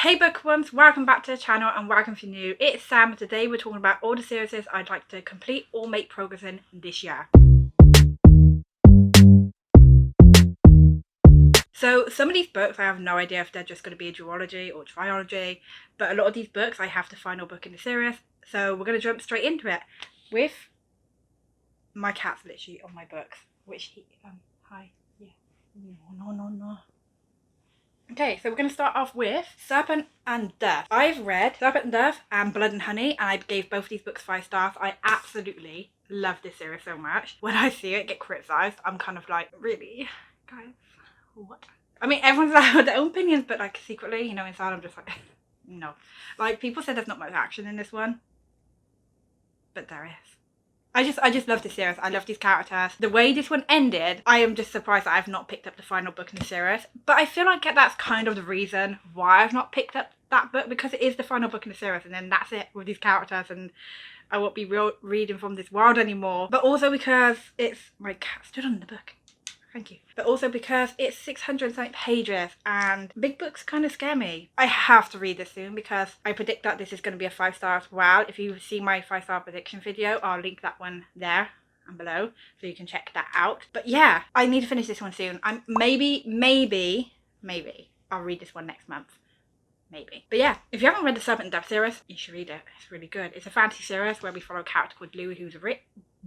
Hey Bookworms, welcome back to the channel and welcome if you're new. It's Sam. Today we're talking about all the series I'd like to complete or make progress in this year. So some of these books I have no idea if they're just going to be a duology or trilogy, but a lot of these books I have the final book in the series, so we're going to jump straight into it with my cat's literally on my books, which he hi, yeah, no. Okay, so we're going to start off with Serpent and Death. I've read Serpent and Death and Blood and Honey, and I gave both of these books 5 stars. I absolutely love this series so much. When I see it get criticised, I'm kind of like, really? Guys, what? I mean, everyone's got their own opinions, but like secretly, you know, inside I'm just like, no. Like, people said there's not much action in this one, but there is. I just love this series. I love these characters. The way this one ended, I am just surprised that I've not picked up the final book in the series. But I feel like that's kind of the reason why I've not picked up that book, because it is the final book in the series and then that's it with these characters and I won't be reading from this world anymore. But also because it's... My cat stood on the book. Thank you. But also because it's 600 something pages and big books kind of scare me. I have to read this soon because I predict that this is going to be a 5-star as well. If you see my 5-star prediction video, I'll link that one there and below so you can check that out. But yeah, I need to finish this one soon. Maybe I'll read this one next month. Maybe. But yeah, if you haven't read the Serpent and Death series, you should read it. It's really good. It's a fantasy series where we follow a character called Lou, who's a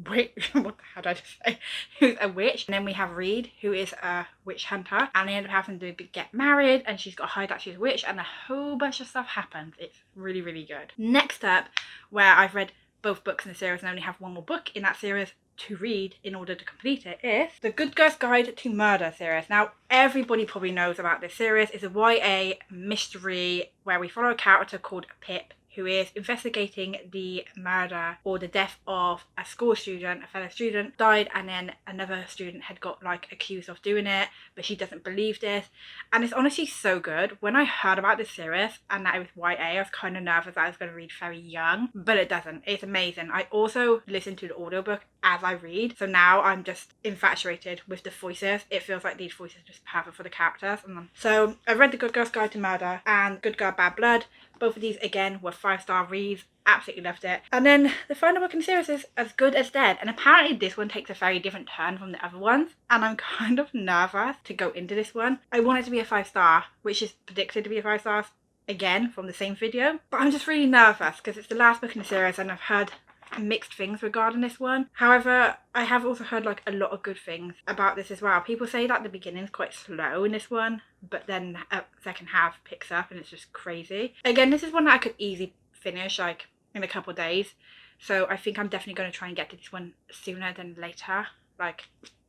how did I just say? Who's a witch. And then we have Reed, who is a witch hunter, and they end up having to get married, and she's got to hide that she's a witch, and a whole bunch of stuff happens. It's really, really good. Next up, where I've read both books in the series and only have one more book in that series to read in order to complete it, is the Good Girl's Guide to Murder series. Now, everybody probably knows about this series. It's a YA mystery where we follow a character called Pip, who is investigating the murder or the death of a school student. A fellow student died and then another student had got like accused of doing it, but she doesn't believe this. And it's honestly so good. When I heard about this series and that it was YA, I was kind of nervous that I was going to read very young, but it doesn't. It's amazing. I also listen to the audiobook as I read, so now I'm just infatuated with the voices. It feels like these voices are just perfect for the characters. So I read The Good Girl's Guide to Murder and Good Girl Bad Blood. Both of these again were 5-star reads. Absolutely loved it. And then the final book in the series is As Good as Dead, and apparently this one takes a very different turn from the other ones, and I'm kind of nervous to go into this one. I want it to be a 5-star, which is predicted to be a 5 stars again from the same video, but I'm just really nervous because it's the last book in the series and I've heard mixed things regarding this one. However, I have also heard like a lot of good things about this as well. People say that the beginning is quite slow in this one, but then second half picks up and it's just crazy. Again, this is one that I could easily finish like in a couple of days, so I think I'm definitely going to try and get to this one sooner than later, like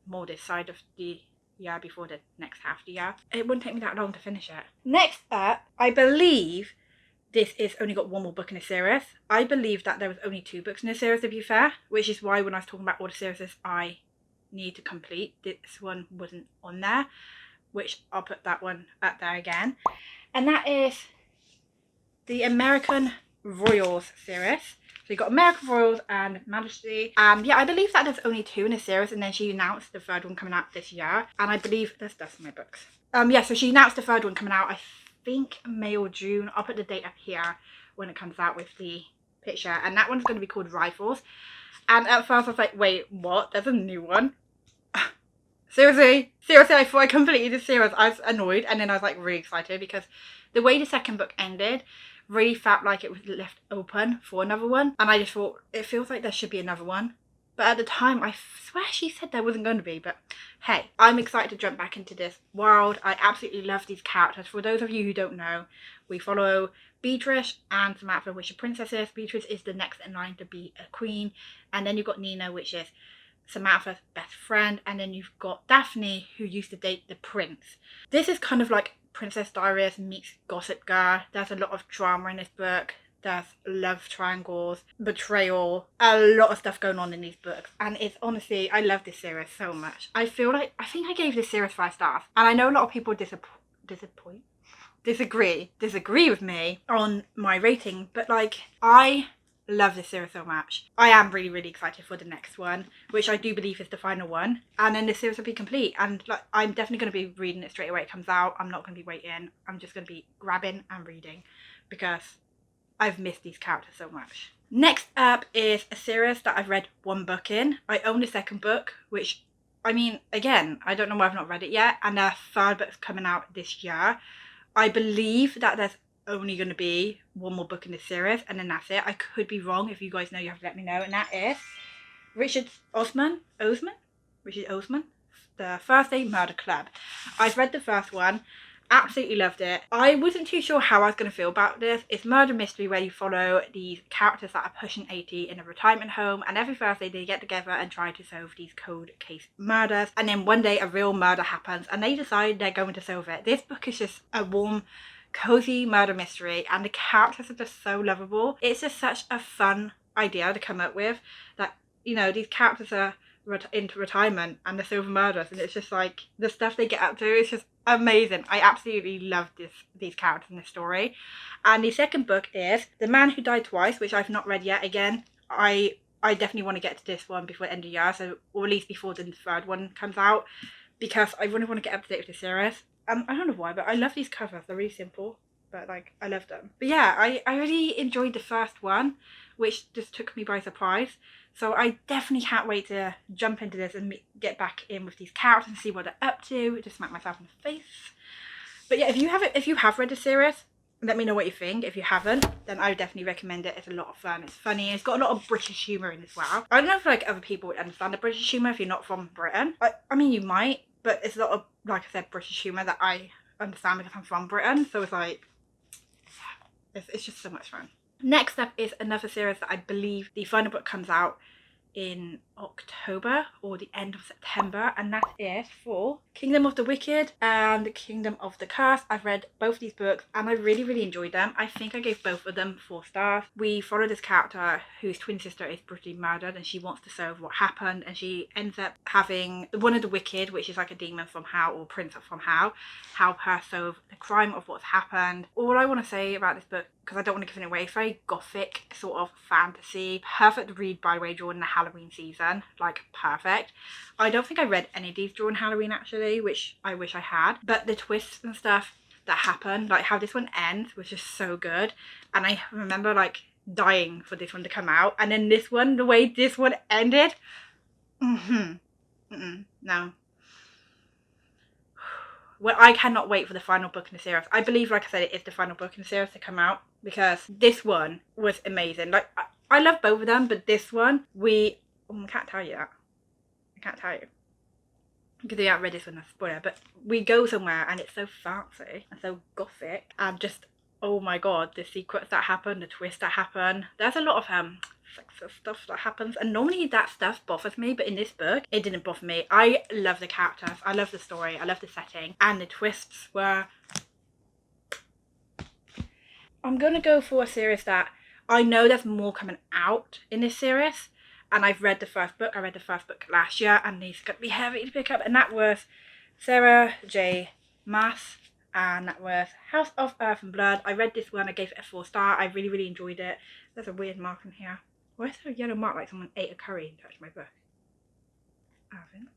more this side of the year before the next half of the year. It wouldn't take me that long to finish it. Next up, I believe this is only got one more book in the series. I believe that there was only 2 books in the series, to be fair, which is why when I was talking about all the series I need to complete, this one wasn't on there, which I'll put that one up there again. And that is the American Royals series. So you got American Royals and Majesty. Yeah, I believe that there's only 2 in the series, and then she announced the 3rd one coming out this year. And I believe that's my books. Yeah, so she announced the 3rd one coming out, I think May or June. I'll put the date up here when it comes out with the picture, and that one's going to be called Rifles. And at first I was like, wait, what? There's a new one? Seriously, I thought I completed the series. I was annoyed, and then I was like really excited because the way the second book ended really felt like it was left open for another one, and I just thought it feels like there should be another one. But at the time, I swear she said there wasn't going to be. But hey, I'm excited to jump back into this world. I absolutely love these characters. For those of you who don't know, we follow Beatrice and Samantha, which are princesses. Beatrice is the next in line to be a queen. And then you've got Nina, which is Samantha's best friend. And then you've got Daphne, who used to date the prince. This is kind of like Princess Diaries meets Gossip Girl. There's a lot of drama in this book. There's love triangles, betrayal, a lot of stuff going on in these books. And it's honestly, I love this series so much. I think I gave this series 5 stars. And I know a lot of people disagree with me on my rating. But like, I love this series so much. I am really, really excited for the next one, which I do believe is the final one. And then this series will be complete. And like, I'm definitely going to be reading it straight away it comes out. I'm not going to be waiting. I'm just going to be grabbing and reading because I've missed these characters so much. Next up is a series that I've read one book in. I own the second book, which, I mean, again, I don't know why I've not read it yet. And the third book's coming out this year. I believe that there's only going to be one more book in this series, and then that's it. I could be wrong. If you guys know, you have to let me know. And that is Richard Osman, The Thursday Murder Club. I've read the first one. Absolutely loved it. I wasn't too sure how I was going to feel about this. It's murder mystery where you follow these characters that are pushing 80 in a retirement home, and every Thursday they get together and try to solve these cold case murders, and then one day a real murder happens and they decide they're going to solve it. This book is just a warm, cozy murder mystery, and the characters are just so lovable. It's just such a fun idea to come up with, that, you know, these characters are into retirement and they're solving murders, and it's just like the stuff they get up to is just amazing. I absolutely love these characters in this story. And the second book is The Man Who Died Twice, which I've not read yet. Again, I definitely want to get to this one before the end of the year, so, or at least before the third one comes out, because I really want to get up to date with the series. I don't know why, but I love these covers. They're really simple, but like, I love them. But yeah, I really enjoyed the first one, which just took me by surprise. So I definitely can't wait to jump into this and get back in with these characters and see what they're up to. Just smack myself in the face. But yeah, if you have read the series, let me know what you think. If you haven't, then I would definitely recommend it. It's a lot of fun. It's funny. It's got a lot of British humour in as well. I don't know if like other people would understand the British humour if you're not from Britain. I mean, you might, but it's a lot of, like I said, British humour that I understand because I'm from Britain. So it's like, it's just so much fun. Next up is another series that I believe the final book comes out in October or the end of September, and that is for Kingdom of the Wicked and Kingdom of the Cursed. I've read both these books and I really enjoyed them. I think I gave both of them 4 stars. We follow this character whose twin sister is brutally murdered, and she wants to solve what happened, and she ends up having one of the Wicked, which is like a demon from hell or prince from hell, help her solve the crime of what's happened. All I want to say about this book, because I don't want to give it away, it's very gothic sort of fantasy. Perfect to read, by the way, during the Halloween season. Like, perfect. I don't think I read any of these during Halloween actually, which I wish I had. But the twists and stuff that happened, like how this one ends, was just so good. And I remember like dying for this one to come out. And then this one, the way this one ended, no. Well, I cannot wait for the final book in the series. I believe, like I said, it is the final book in the series to come out, because this one was amazing. Like, I love both of them, but this one, I can't tell you that. I can't tell you, because I haven't read this one, that's a spoiler, but we go somewhere and it's so fancy and so gothic, and just, oh my god, the secrets that happen, the twists that happen. There's a lot of sexist stuff that happens, and normally that stuff bothers me, but in this book it didn't bother me. I love the characters, I love the story, I love the setting, and the twists were... I'm gonna go for a series that I know there's more coming out in this series, and I've read the first book. I read the first book last year, and these are gonna be heavy to pick up, and that was Sarah J. Maas, and that was House of Earth and Blood. I read this one, I gave it a 4 star. I really enjoyed it. There's a weird mark in here. Why is there a yellow mark like someone ate a curry and touched my book? I haven't.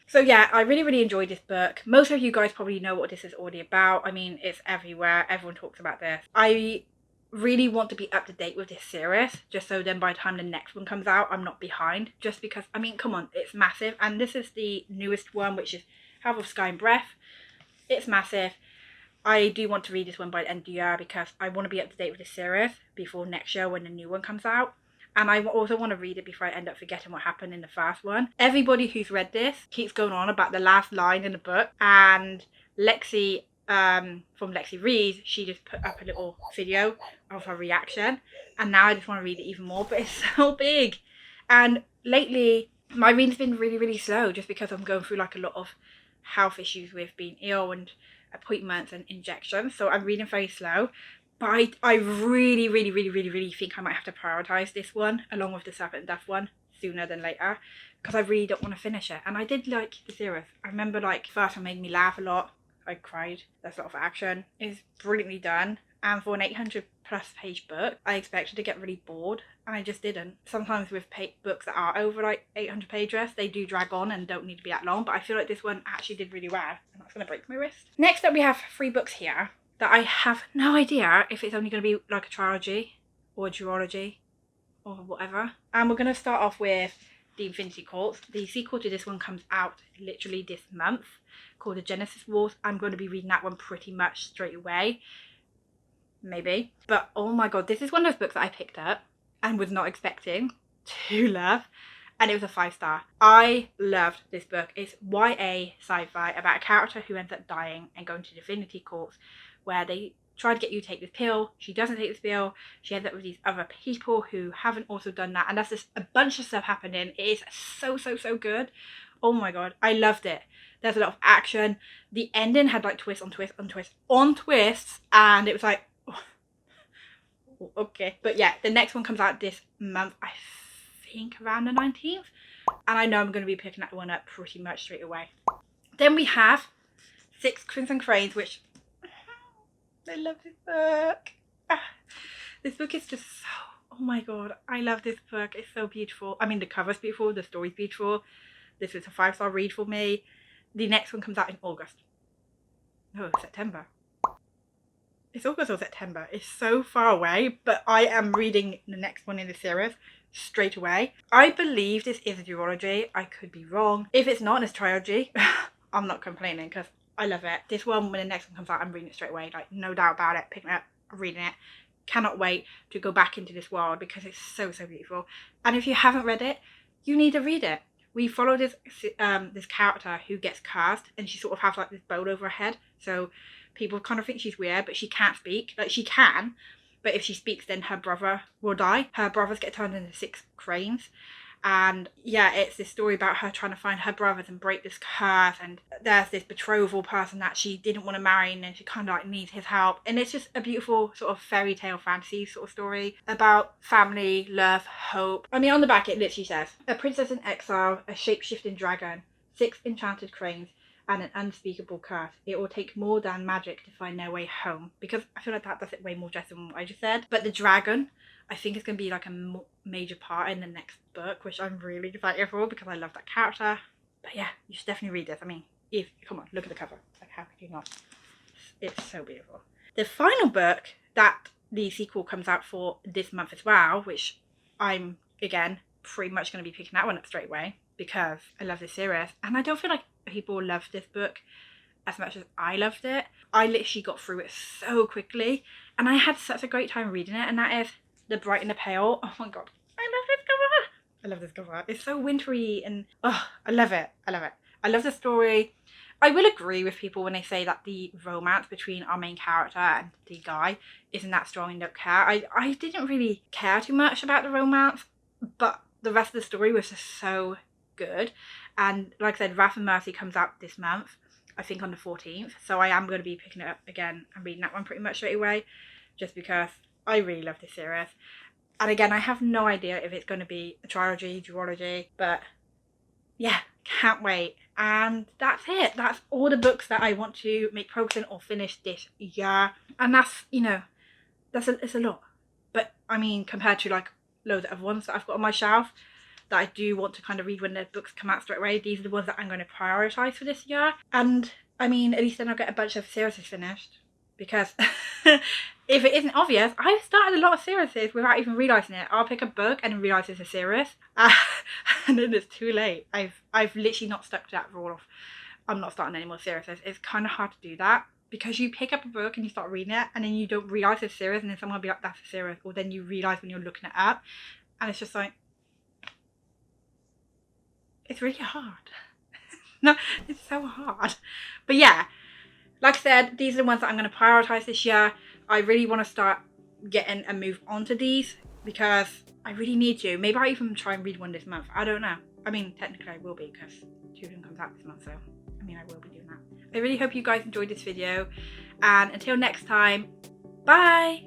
So yeah, I really enjoyed this book. Most of you guys probably know what this is already about. I mean, it's everywhere. Everyone talks about this. I really want to be up to date with this series, just so then by the time the next one comes out, I'm not behind. Just because, I mean, come on, it's massive. And this is the newest one, which is House of Sky and Breath. It's massive. I do want to read this one by the end of the year, because I want to be up to date with this series before next year when the new one comes out. And I also want to read it before I end up forgetting what happened in the first one. Everybody who's read this keeps going on about the last line in the book. And Lexi, from Lexi Reads, she just put up a little video of her reaction. And now I just want to read it even more. But it's so big. And lately, my reading's been really slow, just because I'm going through like a lot of health issues with being ill and appointments and injections. So I'm reading very slow. But I really think I might have to prioritise this one along with the Serpent and Death one sooner than later, because I really don't want to finish it. And I did like the series. I remember like first one made me laugh a lot. I cried. There's a lot of action. It's brilliantly done. And for an 800+ page book, I expected to get really bored, and I just didn't. Sometimes with books that are over like 800 pages, they do drag on and don't need to be that long, but I feel like this one actually did really well, and that's going to break my wrist. Next up, we have 3 books here that I have no idea if it's only going to be like a trilogy or a duology or whatever. And we're going to start off with the Infinity Courts. The sequel to this one comes out literally this month, called The Genesis Wars. I'm going to be reading that one pretty much straight away. Maybe. But oh my god, this is one of those books that I picked up and was not expecting to love, and it was a 5-star. I loved this book. It's YA sci-fi about a character who ends up dying and going to the Infinity Courts, where they try to get you to take this pill. She doesn't take this pill. She ends up with these other people who haven't also done that, and that's just a bunch of stuff happening. It is so good. Oh my god, I loved it. There's a lot of action. The ending had like twist on twist on twist on twists, and it was like, okay. But yeah, the next one comes out this month, I think around the 19th, and I know I'm going to be picking that one up pretty much straight away. Then we have 6 Crimson Cranes, which I love this book. This book is just so, oh my god, I love this book. It's so beautiful. I mean, the cover's beautiful, the story's beautiful. This was a 5-star read for me. The next one comes out in August. No, September. It's August or September. It's so far away, but I am reading the next one in the series straight away. I believe this is a duology. I could be wrong. If it's not, and it's a trilogy, I'm not complaining because I love it. This one, when the next one comes out, I'm reading it straight away. Like, no doubt about it. Picking it up, reading it. Cannot wait to go back into this world because it's so beautiful. And if you haven't read it, you need to read it. We follow this character who gets cast, and she sort of has like this bowl over her head. So people kind of think she's weird, but she can't speak. Like, she can, but if she speaks, then her brother will die. Her brothers get turned into 6 cranes. And yeah, it's this story about her trying to find her brothers and break this curse, and there's this betrothal person that she didn't want to marry, and then she kind of like needs his help, and it's just a beautiful sort of fairy tale fantasy sort of story about family, love, hope. I mean, on the back it literally says, a princess in exile, a shape-shifting dragon, 6 enchanted cranes, and an unspeakable curse. It will take more than magic to find their way home, because I feel like that does it way more just than what I just said. But the dragon, I think it's going to be like a major part in the next book, which I'm really excited for because I love that character. But yeah, you should definitely read this. I mean, come on, look at the cover. Like, how could you not? It's so beautiful. The final book that the sequel comes out for this month as well, which I'm, again, pretty much going to be picking that one up straight away because I love this series. And I don't feel like people love this book as much as I loved it. I literally got through it so quickly, and I had such a great time reading it, and that is The Bright and the Pale. Oh my god, I love this cover. I love this cover. It's so wintry, and oh, I love it. I love it. I love the story. I will agree with people when they say that the romance between our main character and the guy isn't that strong in Don't Care. I didn't really care too much about the romance, but the rest of the story was just so good. And like I said, Wrath and Mercy comes out this month, I think on the 14th. So I am going to be picking it up again and reading that one pretty much straight away, just because I really love this series. And again, I have no idea if it's going to be a trilogy, duology, but yeah, can't wait. And that's it. That's all the books that I want to make progress in or finish this year. And that's, you know, it's a lot. But I mean, compared to like loads of other ones that I've got on my shelf that I do want to kind of read when the books come out straight away, these are the ones that I'm going to prioritise for this year. And I mean, at least then I'll get a bunch of series finished. Because if it isn't obvious, I've started a lot of series without even realising it. I'll pick a book and realise it's a series, and then it's too late. I've literally not stuck to that rule of I'm not starting any more series. It's kind of hard to do that because you pick up a book and you start reading it, and then you don't realise it's a series, and then someone will be like, that's a series, or then you realise when you're looking it up, and it's just like, it's really hard. No, it's so hard. But yeah, like I said, these are the ones that I'm going to prioritise this year. I really want to start getting a move onto these because I really need to. Maybe I'll even try and read one this month. I don't know. I mean, technically I will be because 2 of them comes out this month. So, I mean, I will be doing that. I really hope you guys enjoyed this video. And until next time, bye!